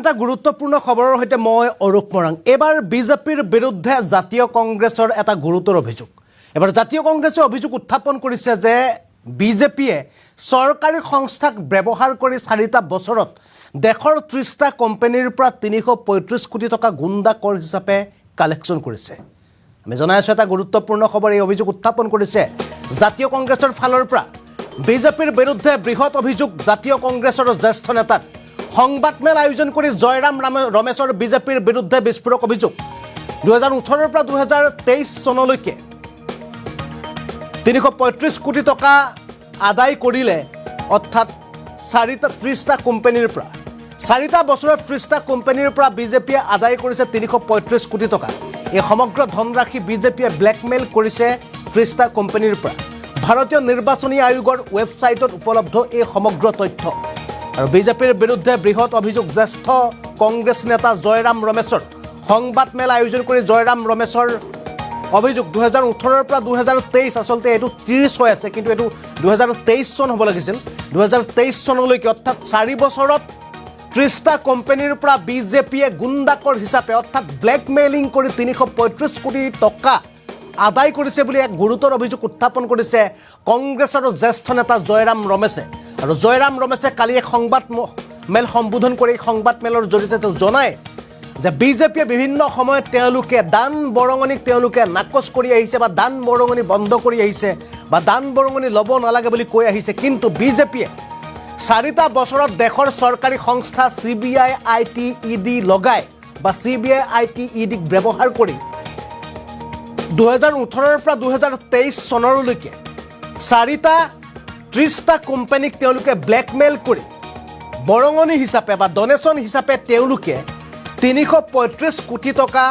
এটা গুৰুত্বপূৰ্ণ খবৰৰ সৈতে মই অৰূপ মৰাং। এবাৰ বিজেপিৰ বিৰুদ্ধে জাতীয় কংগ্ৰেছৰ এটা গুৰুতৰ অভিযোগ। এবাৰ জাতীয় কংগ্ৰেছে অভিযোগ উত্থাপন কৰিছে যে বিজেপিয়ে চৰকাৰী সংস্থাক ব্যৱহাৰ কৰি 4টা বছৰত দেশৰ 30টা কোম্পানীৰ পৰা 335 কোটি টকা গুণ্ডা কৰ হিচাপে কালেকশ্যন কৰিছে। আমি জনাই আছোঁ এটা গুৰুত্বপূৰ্ণ খবৰ। এই অভিযোগ উত্থাপন কৰিছে জাতীয় কংগ্ৰেছৰ ফালৰ পৰা। বিজেপিৰ বিৰুদ্ধে বৃহৎ অভিযোগ জাতীয় কংগ্ৰেছৰ জ্যেষ্ঠ নেতাৰ। সংবাদমেল আয়োজন কৰি জয়ৰাম ৰমেশৰ বিজেপিৰ বিৰুদ্ধে বিস্ফোৰক অভিযোগ। 2018 পৰা 2023 চনলৈকে 335 কোটি টকা আদায় কৰিলে, অৰ্থাৎ 30টা কোম্পানীৰ পৰা। 4টা বছৰত 30টা কোম্পানীৰ পৰা বিজেপিয়ে আদায় কৰিছে 335 কোটি টকা। এই সমগ্ৰ ধনৰাশি বিজেপিয়ে ব্লেকমেইল কৰিছে 30টা কোম্পানীৰ পৰা। ভাৰতীয় নিৰ্বাচনী আয়োগৰ ৱেবছাইটত উপলব্ধ এই সমগ্ৰ তথ্য। আৰু বিজেপিৰ বিৰুদ্ধে বৃহৎ অভিযোগ জ্যেষ্ঠ কংগ্ৰেছ নেতা জয়ৰাম ৰমেশৰ। সংবাদমেল আয়োজন কৰি জয়ৰাম ৰমেশৰ অভিযোগ 2018 পৰা 2023, আচলতে এইটো 30 হৈ আছে, কিন্তু এইটো 2023 চন হ'ব লাগিছিল। 2023 চনলৈকে, অৰ্থাৎ 4 বছৰত 30টা কোম্পানীৰ পৰা বিজেপিয়ে গুণ্ডাকৰ হিচাপে, অৰ্থাৎ ব্লেকমেইলিং কৰি 335 কোটি টকা আদায় কৰিছে বুলি এক গুৰুতৰ অভিযোগ উত্থাপন কৰিছে কংগ্ৰেছৰ জ্যেষ্ঠ নেতা জয়ৰাম ৰমেশে। আৰু জয়ৰাম ৰমেশে কালি এক সংবাদমেল সম্বোধন কৰি সংবাদমেলৰ জৰিয়তে তেওঁ জনায় যে বিজেপিয়ে বিভিন্ন সময়ত তেওঁলোকে দান বৰঙণিক তেওঁলোকে নাকচ কৰি আহিছে, বা দান বৰঙণি বন্ধ কৰি আহিছে, বা দান বৰঙণি ল'ব নালাগে বুলি কৈ আহিছে। কিন্তু বিজেপিয়ে 4টা বছৰত দেশৰ চৰকাৰী সংস্থা CBI, IT, ED লগাই, বা CBI, IT, ED ব্যৱহাৰ কৰি 2018 পৰা 2023 চনলৈকে 4টা 30টা কোম্পানীক তেওঁলোকে ব্লেকমেইল কৰি বৰঙণি হিচাপে বা ডনেশ্যন হিচাপে তেওঁলোকে 335 কোটি টকা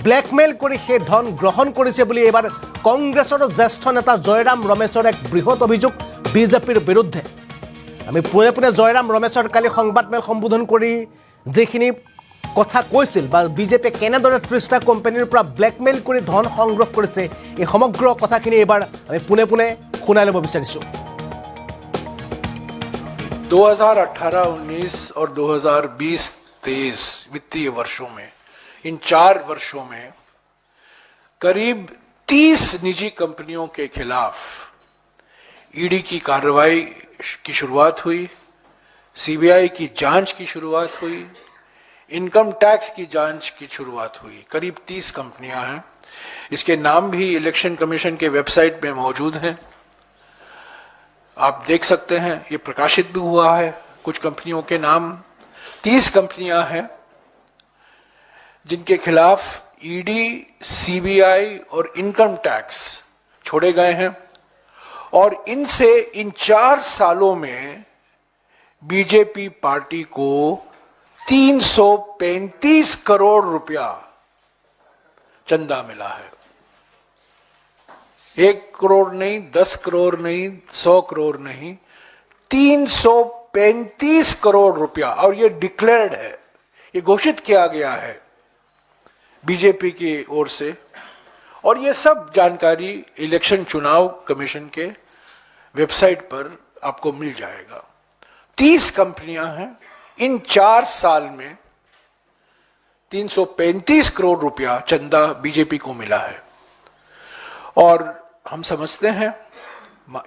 ব্লেকমেইল কৰি সেই ধন গ্ৰহণ কৰিছে বুলি এইবাৰ কংগ্ৰেছৰ জ্যেষ্ঠ নেতা জয়ৰাম ৰমেশৰ এক বৃহৎ অভিযোগ বিজেপিৰ বিৰুদ্ধে। আমি পোনে পোনে জয়ৰাম ৰমেশৰ কালি সংবাদমেল সম্বোধন কৰি যিখিনি কথা কৈছিল, বা বিজেপিয়ে কেনেদৰে 30টা কোম্পানীৰ পৰা ব্লেকমেইল কৰি ধন সংগ্ৰহ কৰিছে, এই সমগ্ৰ কথাখিনি এইবাৰ আমি পোনে পোনে শুনাই ল'ব বিচাৰিছোঁ। 2018-19 और 2020-23 वित्तीय वर्षों में, इन 4 वर्षों में करीब 30 निजी कंपनियों के खिलाफ ईडी की कार्रवाई की शुरुआत हुई, CBI की जांच की शुरुआत हुई, इनकम टैक्स की जांच की शुरुआत हुई। करीब 30 कंपनियां हैं। इसके नाम भी इलेक्शन कमीशन के वेबसाइट में मौजूद हैं, आप देख सकते हैं। ये प्रकाशित भी हुआ है। कुछ कंपनियों के नाम 30 कंपनियां हैं जिनके खिलाफ ईडी, CBI और इनकम टैक्स छोड़े गए हैं। और इनसे इन 4 सालों में बीजेपी पार्टी को 335 करोड़ रुपया चंदा मिला है। 1 करोड़ नहीं, 10 करोड़ नहीं, 100 करोड़ नहीं, 335 करोड़ रुपया। और ये डिक्लेयर्ड है, ये घोषित किया गया है बीजेपी की ओर से। और ये सब जानकारी इलेक्शन चुनाव कमीशन के वेबसाइट पर आपको मिल जाएगा। 30 कंपनियां हैं। इन 4 साल में 335 करोड़ रुपया चंदा बीजेपी को मिला है। और हम समझते हैं,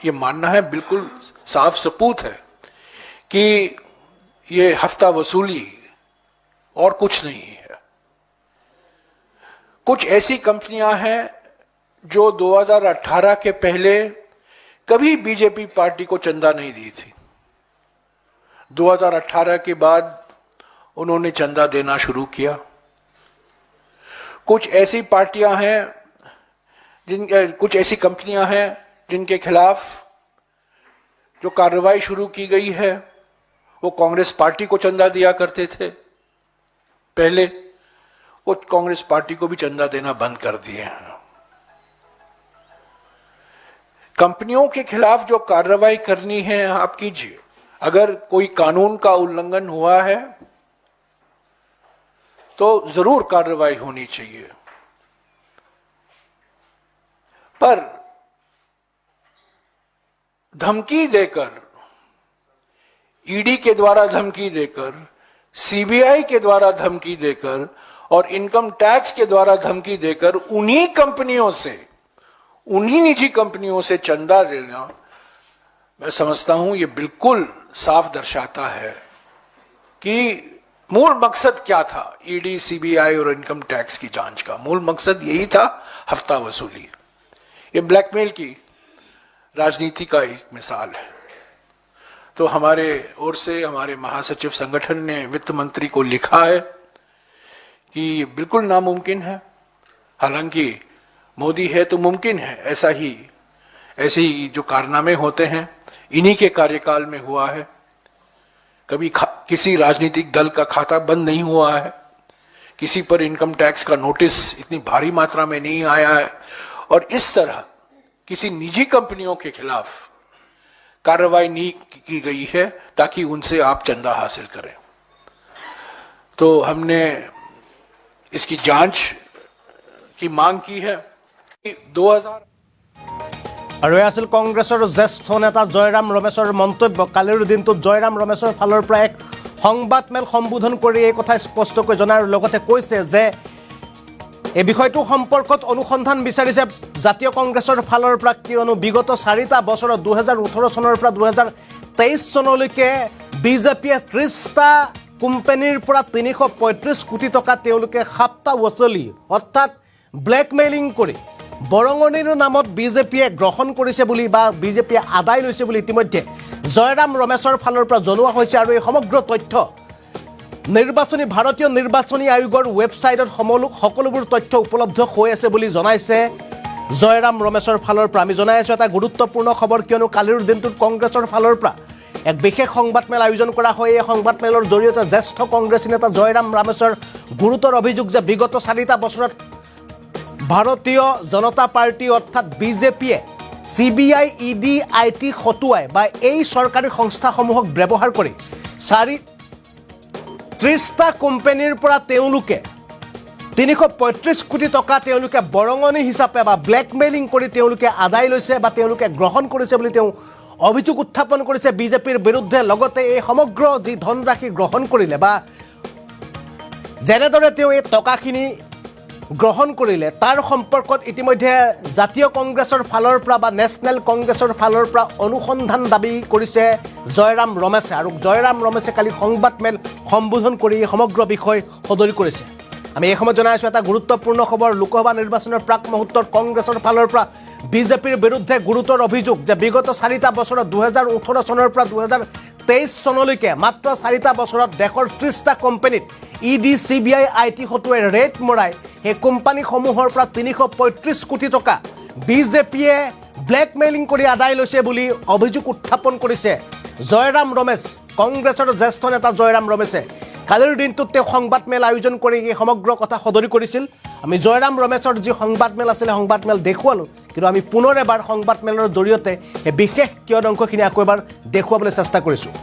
ये मानना है, बिल्कुल साफ सबूत है कि ये हफ्ता वसूली और कुछ नहीं है। कुछ ऐसी कंपनियां हैं जो 2018 के पहले कभी बीजेपी पार्टी को चंदा नहीं दी थी। 2018 के बाद उन्होंने चंदा देना शुरू किया। कुछ ऐसी पार्टियां हैं, कुछ ऐसी कंपनियां हैं जिनके खिलाफ जो कार्रवाई शुरू की गई है, वो कांग्रेस पार्टी को चंदा दिया करते थे पहले, वो कांग्रेस पार्टी को भी चंदा देना बंद कर दिए हैं। कंपनियों के खिलाफ जो कार्रवाई करनी है आप कीजिए। अगर कोई कानून का उल्लंघन हुआ है तो जरूर कार्रवाई होनी चाहिए, पर धमकी देकर, ईडी के द्वारा धमकी देकर सीबीआई के द्वारा धमकी देकर और इनकम टैक्स के द्वारा धमकी देकर उन्हीं कंपनियों से, उन्हीं निजी कंपनियों से चंदा लेना, मैं समझता हूं ये बिल्कुल साफ दर्शाता है कि मूल मकसद क्या था। ईडी, सीबीआई और इनकम टैक्स की जांच का मूल मकसद यही था, हफ्ता वसूली। ये ब्लैकमेल की राजनीति का एक मिसाल है। तो हमारे ओर से हमारे महासचिव संगठन ने वित्त मंत्री को लिखा है कि ये बिल्कुल नामुमकिन है। हालांकि मोदी है तो मुमकिन है, ऐसे ही जो कारनामे होते हैं इन्हीं के कार्यकाल में हुआ है। कभी किसी राजनीतिक दल का खाता बंद नहीं हुआ है, किसी पर इनकम टैक्स का नोटिस इतनी भारी मात्रा में नहीं आया है, और इस तरह किसी निजी कंपनियों के खिलाफ कार्रवाई नहीं की गई है ताकि उनसे आप चंदा हासिल करें। तो हमने इसकी जांच की मांग की है। 2000 আৰু এয়া আছিল কংগ্ৰেছৰ জ্যেষ্ঠ নেতা জয়ৰাম ৰমেশৰ মন্তব্য। কালিৰ দিনটোত জয়ৰাম ৰমেশৰ ফালৰ পৰা এক সংবাদমেল সম্বোধন কৰি এই কথা স্পষ্টকৈ জনাৰ লগতে কৈছে যে এই বিষয়টো সম্পৰ্কত অনুসন্ধান বিচাৰিছে জাতীয় কংগ্ৰেছৰ ফালৰ পৰা, কিয়নো বিগত 4টা বছৰত 2018 চনৰ পৰা 2023 চনলৈকে বিজেপিয়ে 30টা কোম্পানীৰ পৰা 335 কোটি টকা তেওঁলোকে সাপ্তাহ वसूली অৰ্থাৎ ব্লেকমেইলিং কৰি বৰঙণিৰ নামত বিজেপিয়ে গ্ৰহণ কৰিছে বুলি বা বিজেপিয়ে আদায় লৈছে বুলি ইতিমধ্যে জয়ৰাম ৰমেশৰ ফালৰ পৰা জনোৱা হৈছে। আৰু এই সমগ্ৰ তথ্য ভাৰতীয় নিৰ্বাচনী আয়োগৰ ৱেবছাইটত সকলোবোৰ তথ্য উপলব্ধ হৈ আছে বুলি জনাইছে জয়ৰাম ৰমেশৰ ফালৰ পৰা। আমি জনাই আছোঁ এটা গুৰুত্বপূৰ্ণ খবৰ, কিয়নো কালিৰ দিনটোত কংগ্ৰেছৰ ফালৰ পৰা এক বিশেষ সংবাদমেল আয়োজন কৰা হয়। এই সংবাদমেলৰ জৰিয়তে জ্যেষ্ঠ কংগ্ৰেছী নেতা জয়ৰাম ৰমেশৰ গুৰুতৰ অভিযোগ যে বিগত 4টা বছৰত ভাৰতীয় জনতা পাৰ্টি অৰ্থাৎ বিজেপিয়ে CBI, ED, IT হতুৱাই বা এই চৰকাৰী সংস্থাসমূহক ব্যৱহাৰ কৰি 30টা কোম্পানীৰ পৰা তেওঁলোকে 335 কোটি টকা তেওঁলোকে বৰঙণি হিচাপে বা ব্লেকমেইলিং কৰি তেওঁলোকে আদায় লৈছে বা তেওঁলোকে গ্ৰহণ কৰিছে বুলি তেওঁ অভিযোগ উত্থাপন কৰিছে বিজেপিৰ বিৰুদ্ধে। লগতে এই সমগ্ৰ যি ধনৰাশি গ্ৰহণ কৰিলে বা যেনেদৰে তেওঁ এই টকাখিনি গ্ৰহণ কৰিলে তাৰ সম্পৰ্কত ইতিমধ্যে জাতীয় কংগ্ৰেছৰ ফালৰ পৰা বা নেশ্যনেল কংগ্ৰেছৰ ফালৰ পৰা অনুসন্ধান দাবী কৰিছে জয়ৰাম ৰমেশে। আৰু জয়ৰাম ৰমেশে কালি সংবাদমেল সম্বোধন কৰি এই সমগ্ৰ বিষয় সদৰি কৰিছে। আমি এই সময়ত জনাই আছোঁ এটা গুৰুত্বপূৰ্ণ খবৰ। লোকসভা নিৰ্বাচনৰ প্ৰাক মুহূৰ্তত কংগ্ৰেছৰ ফালৰ পৰা বিজেপিৰ বিৰুদ্ধে গুৰুতৰ অভিযোগ যে বিগত 4টা বছৰত 2018 চনৰ পৰা 2023 চনলৈকে মাত্ৰ 4টা বছৰত দেশৰ 30টা কোম্পানীত ED, CBI, IT হতুৱাই ৰেড মৰাই সেই কোম্পানীসমূহৰ পৰা 335 কোটি টকা বিজেপিয়ে ব্লেকমেইলিং কৰি আদায় লৈছে বুলি অভিযোগ উত্থাপন কৰিছে জয়ৰাম ৰমেশ, কংগ্ৰেছৰ জ্যেষ্ঠ নেতা জয়ৰাম ৰমেশে। কালিৰ দিনটোত তেওঁ সংবাদমেল আয়োজন কৰি এই সমগ্ৰ কথা সদৰি কৰিছিল। আমি জয়ৰাম ৰমেশৰ যি সংবাদমেল আছিলে সংবাদমেল দেখুৱালোঁ, কিন্তু আমি পুনৰ এবাৰ সংবাদমেলৰ জৰিয়তে এই বিশেষ কিয়দ অংশখিনি আকৌ এবাৰ দেখুৱাবলৈ চেষ্টা কৰিছোঁ।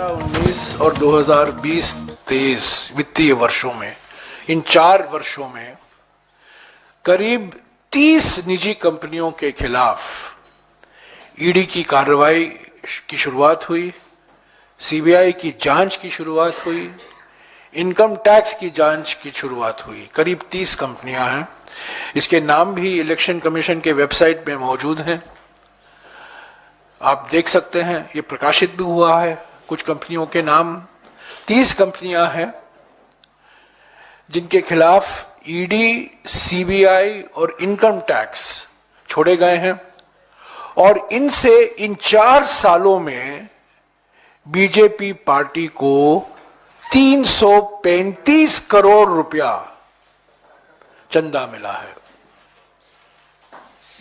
2018-19 और 2020-23 वित्तीय वर्षों में, इन 4 वर्षों में करीब 30 निजी कंपनियों के खिलाफ ईडी की कार्रवाई की शुरुआत हुई, CBI की जांच की शुरुआत हुई, इनकम टैक्स की जांच की शुरुआत हुई। करीब 30 कंपनियां हैं। इसके नाम भी इलेक्शन कमीशन के वेबसाइट में मौजूद हैं, आप देख सकते हैं। ये प्रकाशित भी हुआ है कुछ कंपनियों के नाम। 30 कंपनियां हैं जिनके खिलाफ ईडी, CBI और इनकम टैक्स छोड़े गए हैं, और इनसे इन 4 सालों में बीजेपी पार्टी को 335 करोड़ रुपया चंदा मिला है।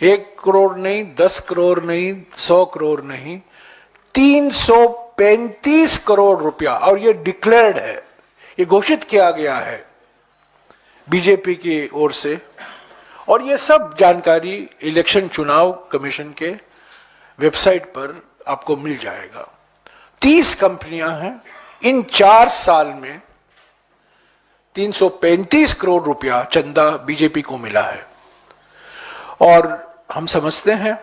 1 करोड़ नहीं, 10 करोड़ नहीं, 100 करोड़ नहीं, 335 करोड़ रुपया। और ये डिक्लेयर्ड है, ये घोषित किया गया है बीजेपी की ओर से। और ये सब जानकारी इलेक्शन चुनाव कमीशन के वेबसाइट पर आपको मिल जाएगा। 30 कंपनियां हैं। इन 4 साल में 335 करोड़ रुपया चंदा बीजेपी को मिला है। और हम समझते हैं,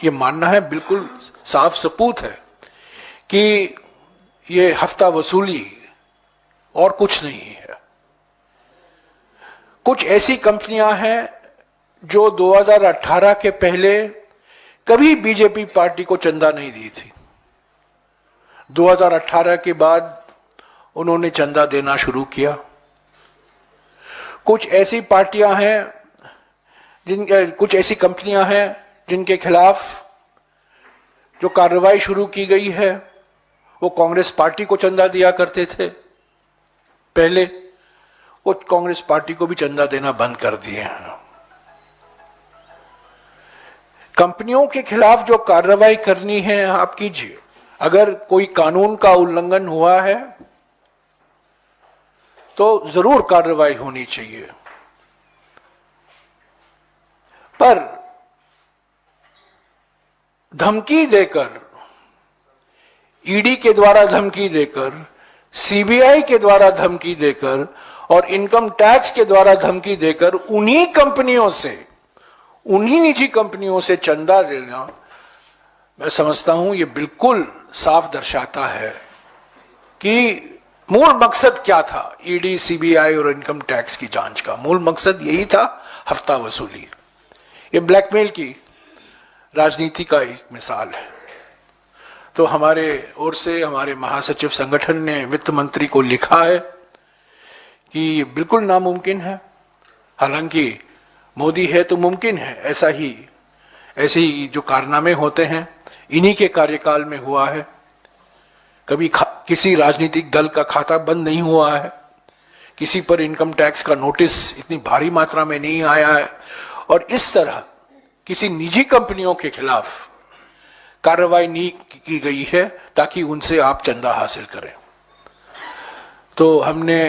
ये मानना है, बिल्कुल साफ सबूत है कि ये हफ्ता वसूली और कुछ नहीं है। कुछ ऐसी कंपनियां हैं जो 2018 के पहले कभी बीजेपी पार्टी को चंदा नहीं दी थी। 2018 के बाद उन्होंने चंदा देना शुरू किया। कुछ ऐसी पार्टियां हैं कुछ ऐसी कंपनियां हैं जिनके खिलाफ जो कार्रवाई शुरू की गई है, वो कांग्रेस पार्टी को चंदा दिया करते थे पहले, वो कांग्रेस पार्टी को भी चंदा देना बंद कर दिए हैं। कंपनियों के खिलाफ जो कार्रवाई करनी है आप कीजिए। अगर कोई कानून का उल्लंघन हुआ है तो जरूर कार्रवाई होनी चाहिए, पर धमकी देकर, ईडी के द्वारा धमकी देकर, सीबीआई के द्वारा धमकी देकर और इनकम टैक्स के द्वारा धमकी देकर उन्हीं कंपनियों से, उन्हीं निजी कंपनियों से चंदा लेना, मैं समझता हूं ये बिल्कुल साफ दर्शाता है कि मूल मकसद क्या था। ईडी, सीबीआई और इनकम टैक्स की जांच का मूल मकसद यही था, हफ्ता वसूली। ये ब्लैकमेल की राजनीति का एक मिसाल है। तो हमारे ओर से हमारे महासचिव संगठन ने वित्त मंत्री को लिखा है कि ये बिल्कुल नामुमकिन है। हालांकि मोदी है तो मुमकिन है, ऐसे ही जो कारनामे होते हैं इन्हीं के कार्यकाल में हुआ है। कभी किसी राजनीतिक दल का खाता बंद नहीं हुआ है, किसी पर इनकम टैक्स का नोटिस इतनी भारी मात्रा में नहीं आया है, और इस तरह किसी निजी कंपनियों के खिलाफ कार्रवाई नहीं की गई है ताकि उनसे आप चंदा हासिल करें। तो हमने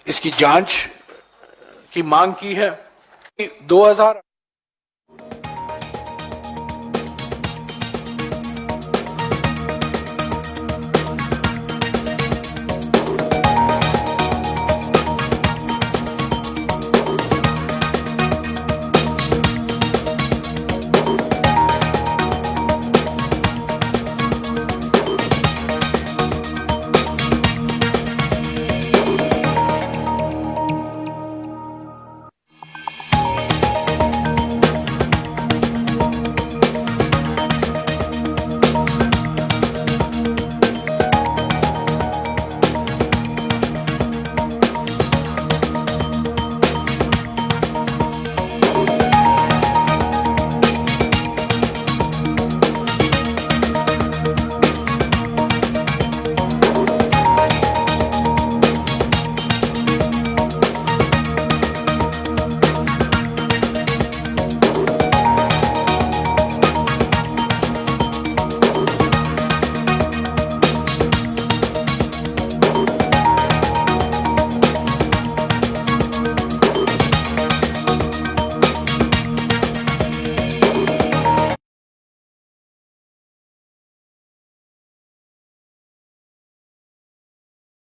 इसकी जांच की मांग की है। 2000